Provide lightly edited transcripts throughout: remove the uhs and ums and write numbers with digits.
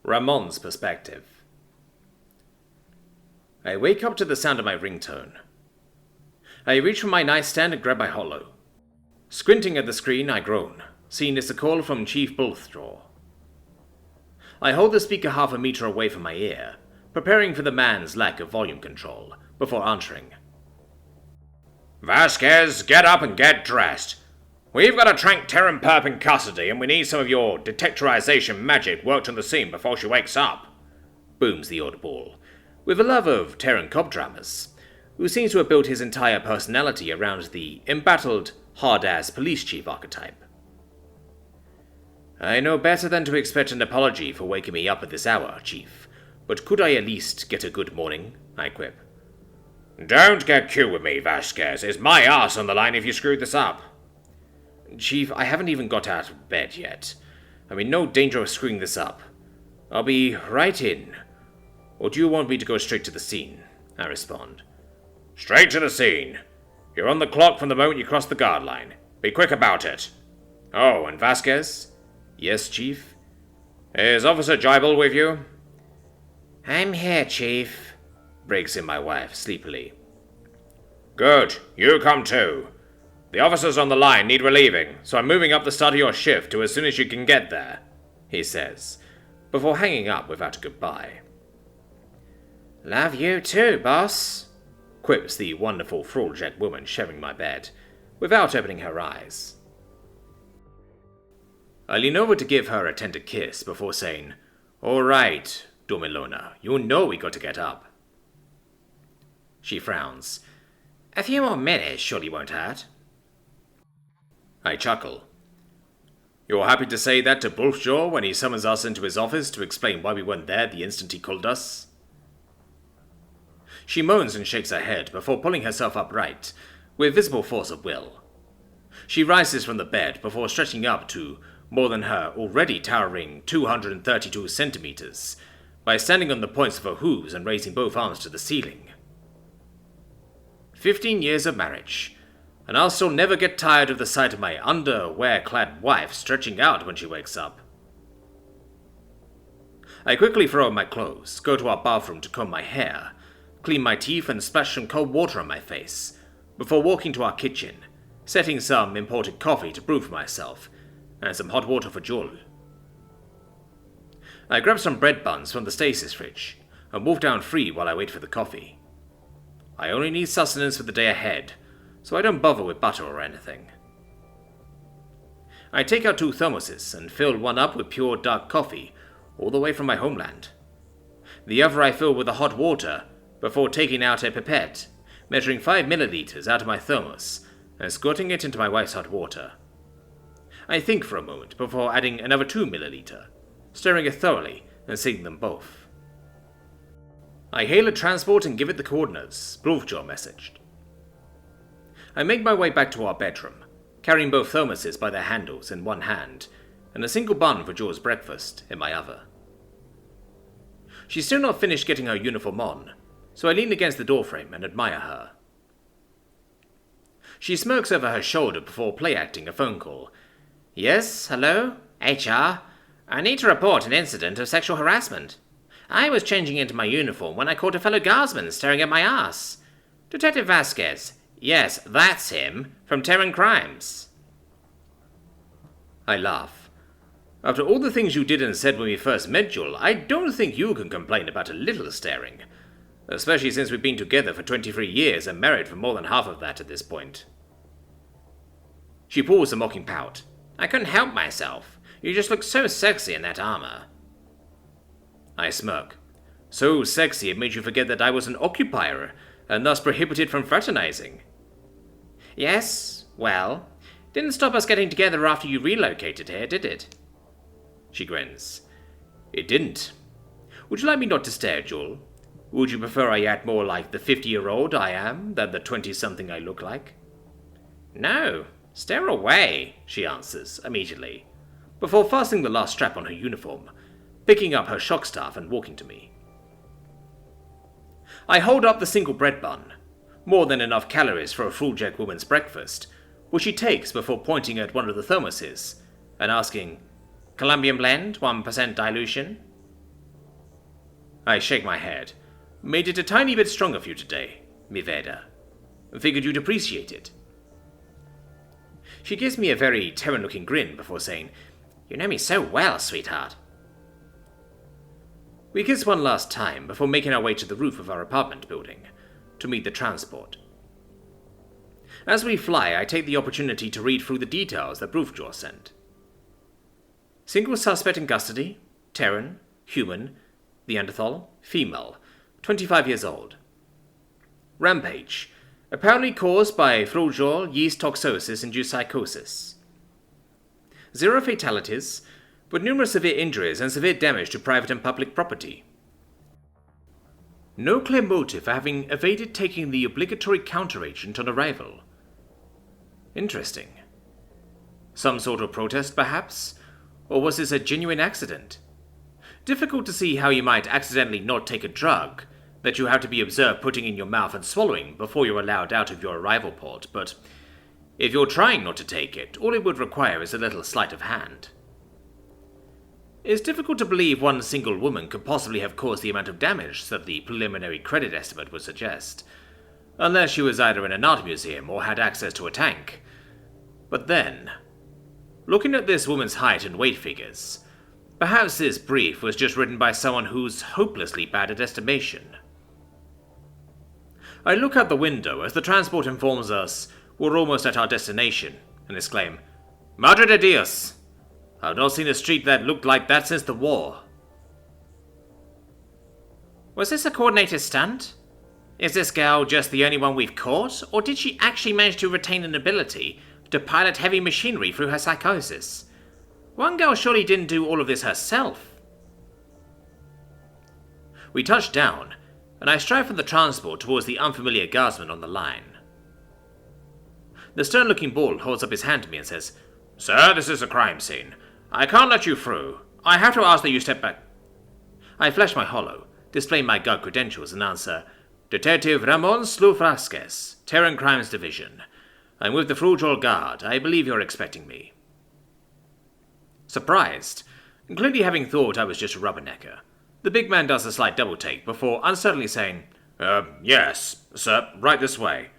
Ramon's perspective. I wake up to the sound of my ringtone. I reach for my nightstand and grab my holo. Squinting at the screen, I groan, seeing it's a call from Chief Bulthjaw. I hold the speaker half a meter away from my ear, preparing for the man's lack of volume control, before answering. Vasquez, get up and get dressed. We've got a trank Terran perp in custody, and we need some of your detectorization magic worked on the scene before she wakes up. Booms the oddball, with a love of Terran cop dramas, who seems to have built his entire personality around the embattled, hard-ass police chief archetype. I know better than to expect an apology for waking me up at this hour, Chief, but could I at least get a good morning? I quip. Don't get cute with me, Vasquez. It's my ass on the line if you screwed this up. Chief, I haven't even got out of bed yet. I'm in no danger of screwing this up. I'll be right in. Or do you want me to go straight to the scene? I respond. Straight to the scene. You're on the clock from the moment you cross the guard line. Be quick about it. Oh, and Vasquez? Yes, Chief? Is Officer Jibel with you? I'm here, Chief, breaks in my wife sleepily. Good. You come too. The officers on the line need relieving, so I'm moving up the start of your shift to as soon as you can get there, he says, before hanging up without a goodbye. Love you too, boss, quips the wonderful Thranpage woman sharing my bed, without opening her eyes. I lean over to give her a tender kiss before saying, All right, Dormilona, you know we got to get up. She frowns. A few more minutes surely won't hurt. I chuckle. You're happy to say that to Bulthjaw when he summons us into his office to explain why we weren't there the instant he called us? She moans and shakes her head before pulling herself upright, with visible force of will. She rises from the bed before stretching up to more than her already towering 232 centimeters, by standing on the points of her hooves and raising both arms to the ceiling. 15 years of marriage, and I'll still never get tired of the sight of my underwear-clad wife stretching out when she wakes up. I quickly throw on my clothes, go to our bathroom to comb my hair, clean my teeth and splash some cold water on my face, before walking to our kitchen, setting some imported coffee to brew for myself, and some hot water for Jul. I grab some bread buns from the stasis fridge, and wolf down free while I wait for the coffee. I only need sustenance for the day ahead, so I don't bother with butter or anything. I take out 2 thermoses and fill one up with pure dark coffee, all the way from my homeland. The other I fill with the hot water, before taking out a pipette, measuring 5 milliliters out of my thermos, and squirting it into my wife's hot water. I think for a moment before adding another 2 milliliter, stirring it thoroughly and seeing them both. I hail a transport and give it the coordinates Bulthjaw messaged. I make my way back to our bedroom, carrying both thermoses by their handles in one hand, and a single bun for Jaw's breakfast in my other. She's still not finished getting her uniform on, so I lean against the doorframe and admire her. She smirks over her shoulder before play-acting a phone call. Yes, hello? HR? I need to report an incident of sexual harassment. I was changing into my uniform when I caught a fellow guardsman staring at my ass. Detective Vasquez. Yes, that's him, from Terran Crimes. I laugh. After all the things you did and said when we first met, Jul, I don't think you can complain about a little staring. Especially since we've been together for 23 years and married for more than half of that at this point. She pulls a mocking pout. I couldn't help myself. You just look so sexy in that armor. I smirk. So sexy it made you forget that I was an occupier, and thus prohibited from fraternizing. Yes, well, didn't stop us getting together after you relocated here, did it? She grins. It didn't. Would you like me not to stare, Jul? Would you prefer I act more like the 50-year-old I am than the 20-something I look like? No, stare away, she answers immediately, before fastening the last strap on her uniform, picking up her shock staff and walking to me. I hold up the single bread bun, more than enough calories for a Thranpage woman's breakfast, which she takes before pointing at one of the thermoses and asking, Colombian blend, 1% dilution? I shake my head. Made it a tiny bit stronger for you today, mi Veda. Figured you'd appreciate it. She gives me a very Terran-looking grin before saying, "You know me so well, sweetheart." We kiss one last time before making our way to the roof of our apartment building to meet the transport. As we fly, I take the opportunity to read through the details that Roofjaw sent. Single suspect in custody, Terran, human, Neanderthal, female, 25 years old. Rampage, apparently caused by Frujol yeast toxosis-induced psychosis. 0 fatalities, but numerous severe injuries and severe damage to private and public property. No clear motive for having evaded taking the obligatory counteragent on arrival. Interesting. Some sort of protest, perhaps? Or was this a genuine accident? Difficult to see how you might accidentally not take a drug that you have to be observed putting in your mouth and swallowing before you're allowed out of your arrival port, but if you're trying not to take it, all it would require is a little sleight of hand. It's difficult to believe one single woman could possibly have caused the amount of damage that the preliminary credit estimate would suggest, unless she was either in an art museum or had access to a tank. But then, looking at this woman's height and weight figures, perhaps this brief was just written by someone who's hopelessly bad at estimation. I look out the window as the transport informs us we're almost at our destination, and exclaim, "Madre de Dios! I've not seen a street that looked like that since the war." Was this a coordinated stunt? Is this girl just the only one we've caught, or did she actually manage to retain an ability to pilot heavy machinery through her psychosis? One girl surely didn't do all of this herself. We touch down, and I stride from the transport towards the unfamiliar guardsman on the line. The stern-looking bull holds up his hand to me and says, "Sir, this is a crime scene. I can't let you through. I have to ask that you step back." I flash my holo, display my guard credentials, and answer, "Detective Ramon Slufrasquez, Terran Crimes Division. I'm with the Frujol Guard. I believe you're expecting me." Surprised, clearly having thought I was just a rubbernecker, the big man does a slight double-take before uncertainly saying, Yes, sir, right this way.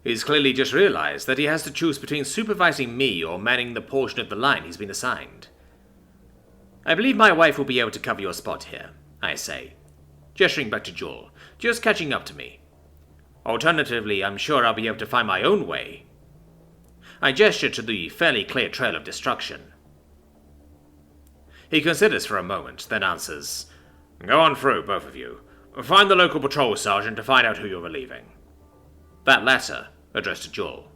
He's clearly just realized that he has to choose between supervising me or manning the portion of the line he's been assigned. "I believe my wife will be able to cover your spot here," I say, gesturing back to Joel, just catching up to me. "Alternatively, I'm sure I'll be able to find my own way." I gesture to the fairly clear trail of destruction. He considers for a moment, then answers, "Go on through, both of you. Find the local patrol sergeant to find out who you're relieving." That latter, addressed to Joel.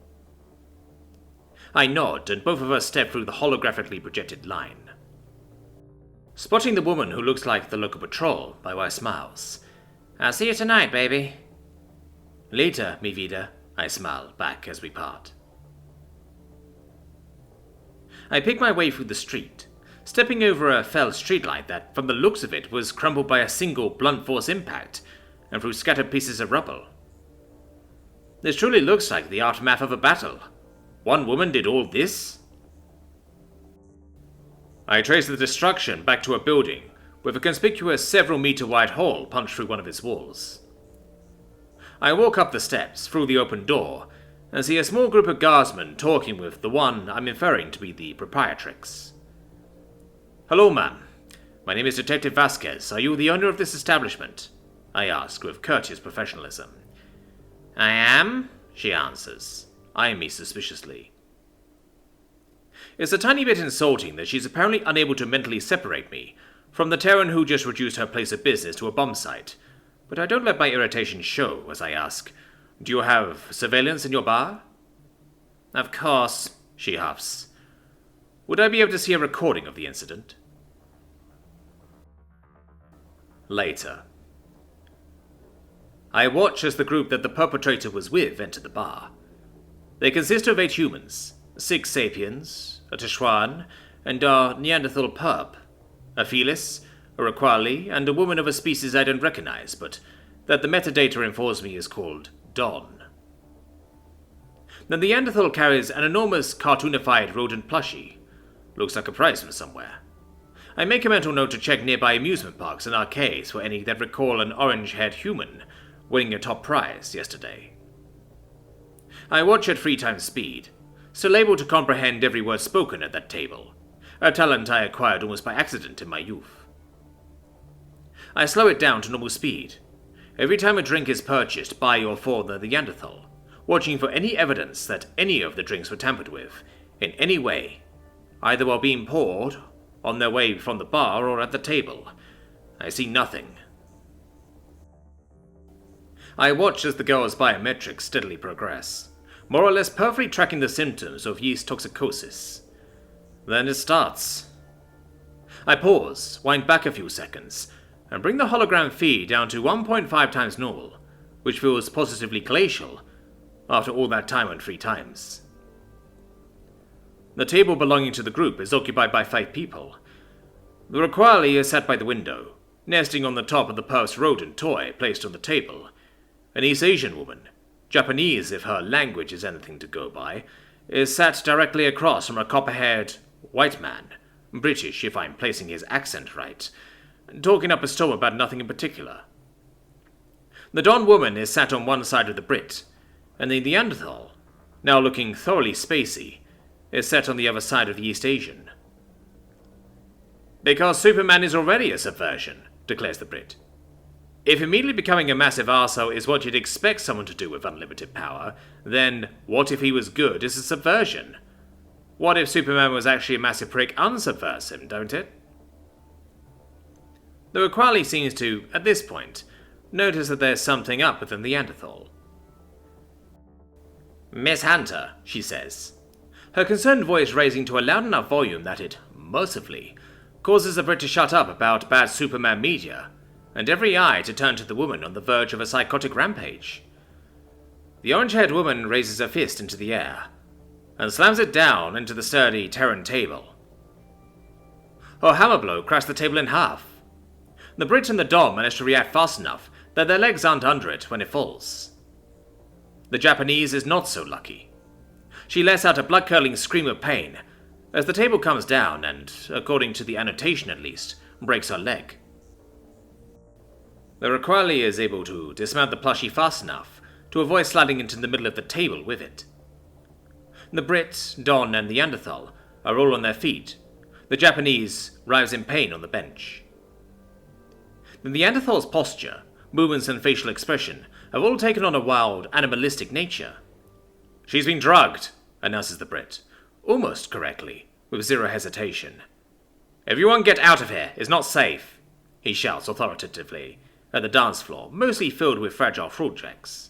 I nod, and both of us step through the holographically projected line. Spotting the woman who looks like the local patrol, my wife smiles. "I'll see you tonight, baby." "Later, mi vida," I smile back as we part. I pick my way through the street, stepping over a felled streetlight that, from the looks of it, was crumbled by a single blunt force impact, and through scattered pieces of rubble. This truly looks like the aftermath of a battle. One woman did all this? I trace the destruction back to a building, with a conspicuous several-meter-wide hole punched through one of its walls. I walk up the steps, through the open door, and see a small group of guardsmen talking with the one I'm inferring to be the proprietrix. "Hello, ma'am. My name is Detective Vasquez. Are you the owner of this establishment?" I ask with courteous professionalism. "I am," she answers, eyeing me suspiciously. It's a tiny bit insulting that she's apparently unable to mentally separate me from the Terran who just reduced her place of business to a bomb site, but I don't let my irritation show as I ask, "Do you have surveillance in your bar?" "Of course," she huffs. "Would I be able to see a recording of the incident?" Later. I watch as the group that the perpetrator was with enter the bar. They consist of 8 humans, 6 sapiens, a Tshwan, and our Neanderthal pup, a Felis, a Raquali, and a woman of a species I don't recognize, but that the metadata informs me is called Don. The Neanderthal carries an enormous cartoonified rodent plushie. Looks like a prize from somewhere. I make a mental note to check nearby amusement parks and arcades for any that recall an orange-haired human winning a top prize yesterday. I watch at 3 times speed, still able to comprehend every word spoken at that table, a talent I acquired almost by accident in my youth. I slow it down to normal speed, every time a drink is purchased by or for the Neanderthal, watching for any evidence that any of the drinks were tampered with, in any way, either while being poured, on their way from the bar, or at the table. I see nothing. I watch as the girl's biometrics steadily progress, more or less perfectly tracking the symptoms of yeast toxicosis. Then it starts. I pause, wind back a few seconds, and bring the hologram feed down to 1.5 times normal, which feels positively glacial after all that time and 3 times. The table belonging to the group is occupied by 5 people. The Raquali is sat by the window, nesting on the top of the puffed rodent toy placed on the table. An East Asian woman, Japanese if her language is anything to go by, is sat directly across from a copper-haired white man, British if I'm placing his accent right, talking up a storm about nothing in particular. The Don woman is sat on one side of the Brit, and the Neanderthal, now looking thoroughly spacey, is set on the other side of the East Asian. "Because Superman is already a subversion," declares the Brit. "If immediately becoming a massive arsehole is what you'd expect someone to do with unlimited power, then what if he was good is a subversion? What if Superman was actually a massive prick unsubverts him, don't it?" The Raquali seems to, at this point, notice that there's something up with the Neanderthal. "Miss Hunter," she says, her concerned voice raising to a loud enough volume that it, mercifully, causes the Brit to shut up about bad Superman media, and every eye to turn to the woman on the verge of a psychotic rampage. The orange-haired woman raises her fist into the air, and slams it down into the sturdy Terran table. Her hammer blow crashed the table in half. The Brit and the Dom manage to react fast enough that their legs aren't under it when it falls. The Japanese is not so lucky. She lets out a blood-curdling scream of pain as the table comes down and, according to the annotation at least, breaks her leg. The Raquali is able to dismount the plushie fast enough to avoid sliding into the middle of the table with it. The Brit, Don, and Neanderthal are all on their feet. The Japanese writhes in pain on the bench. The Neanderthal's posture, movements, and facial expression have all taken on a wild, animalistic nature. "She's been drugged," announces the Brit, almost correctly, with zero hesitation. "Everyone get out of here, it's not safe," he shouts authoritatively at the dance floor, mostly filled with fragile fruit jacks.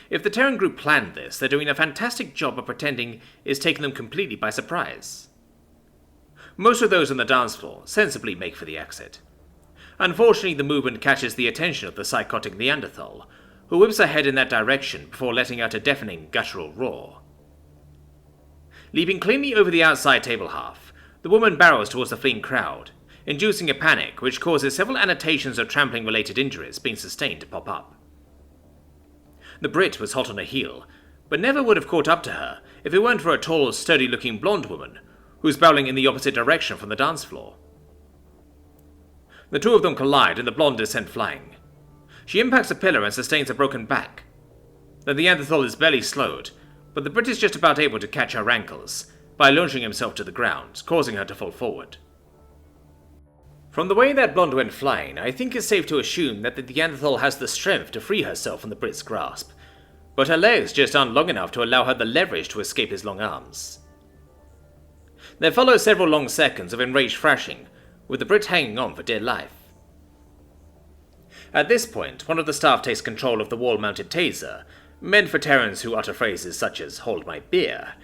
If the Terran group planned this, they're doing a fantastic job of pretending it's taken them completely by surprise. Most of those on the dance floor sensibly make for the exit. Unfortunately, the movement catches the attention of the psychotic Neanderthal, who whips her head in that direction before letting out a deafening guttural roar. Leaping cleanly over the outside table half, the woman barrels towards the fleeing crowd, inducing a panic which causes several annotations of trampling-related injuries being sustained to pop up. The Brit was hot on her heel, but never would have caught up to her if it weren't for a tall, sturdy-looking blonde woman who's barreling in the opposite direction from the dance floor. The two of them collide and the blonde is sent flying. She impacts a pillar and sustains a broken back. The Neanderthal is barely slowed, but the Brit is just about able to catch her ankles by launching himself to the ground, causing her to fall forward. From the way that blonde went flying, I think it's safe to assume that the Neanderthal has the strength to free herself from the Brit's grasp, but her legs just aren't long enough to allow her the leverage to escape his long arms. There follow several long seconds of enraged thrashing, with the Brit hanging on for dear life. At this point, one of the staff takes control of the wall-mounted taser, meant for Terrans who utter phrases such as "hold my beer,"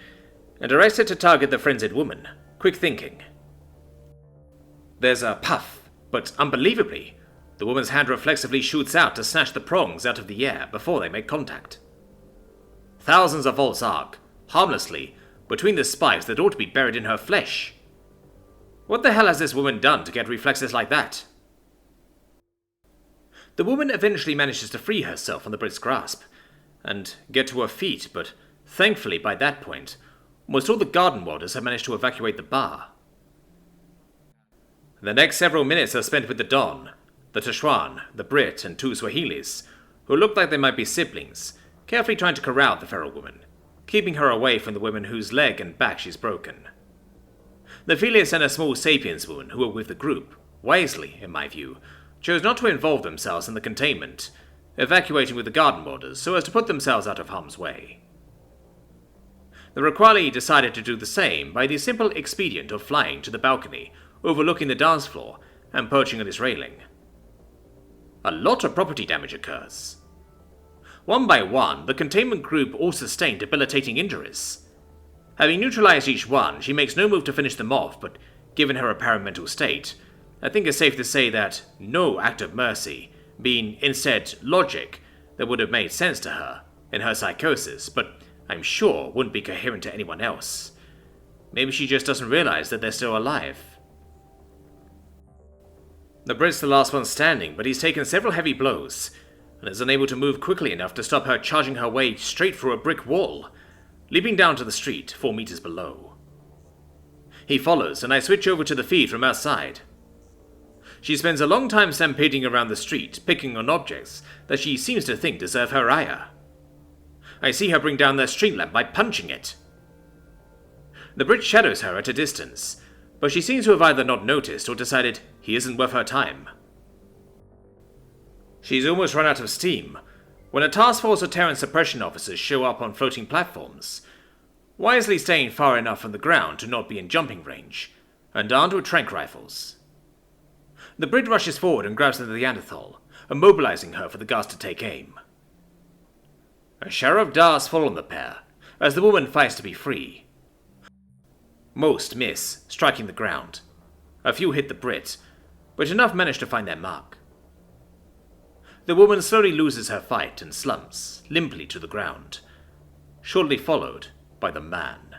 and directs it to target the frenzied woman, quick thinking. There's a puff, but unbelievably, the woman's hand reflexively shoots out to snatch the prongs out of the air before they make contact. Thousands of volts arc, harmlessly, between the spikes that ought to be buried in her flesh. What the hell has this woman done to get reflexes like that? The woman eventually manages to free herself from the Brit's grasp, and get to her feet, but thankfully by that point, almost all the garden warders have managed to evacuate the bar. The next several minutes are spent with the Don, the Tashuan, the Brit, and 2 Swahilis, who look like they might be siblings, carefully trying to corral the feral woman, keeping her away from the women whose leg and back she's broken. The Felius and a small Sapiens woman who were with the group, wisely, in my view, chose not to involve themselves in the containment, evacuating with the garden warders so as to put themselves out of harm's way. The Requali decided to do the same by the simple expedient of flying to the balcony, overlooking the dance floor, and perching on its railing. A lot of property damage occurs. One by one, the containment group all sustain debilitating injuries. Having neutralized each one, she makes no move to finish them off, but given her apparent mental state, I think it's safe to say that no act of mercy, being instead logic that would have made sense to her in her psychosis, but I'm sure wouldn't be coherent to anyone else. Maybe she just doesn't realize that they're still alive. The Brit's the last one standing, but he's taken several heavy blows, and is unable to move quickly enough to stop her charging her way straight through a brick wall, leaping down to the street 4 meters below. He follows, and I switch over to the feed from outside. She spends a long time stampeding around the street, picking on objects that she seems to think deserve her ire. I see her bring down their street lamp by punching it. The Brit shadows her at a distance, but she seems to have either not noticed or decided he isn't worth her time. She's almost run out of steam when a task force of Terran suppression officers show up on floating platforms, wisely staying far enough from the ground to not be in jumping range, and armed with tranq rifles. The Brit rushes forward and grabs the Neanderthal, immobilizing her for the guards to take aim. A shower of darts fall on the pair, as the woman fights to be free. Most miss, striking the ground. A few hit the Brit, but enough manage to find their mark. The woman slowly loses her fight and slumps limply to the ground, shortly followed by the man.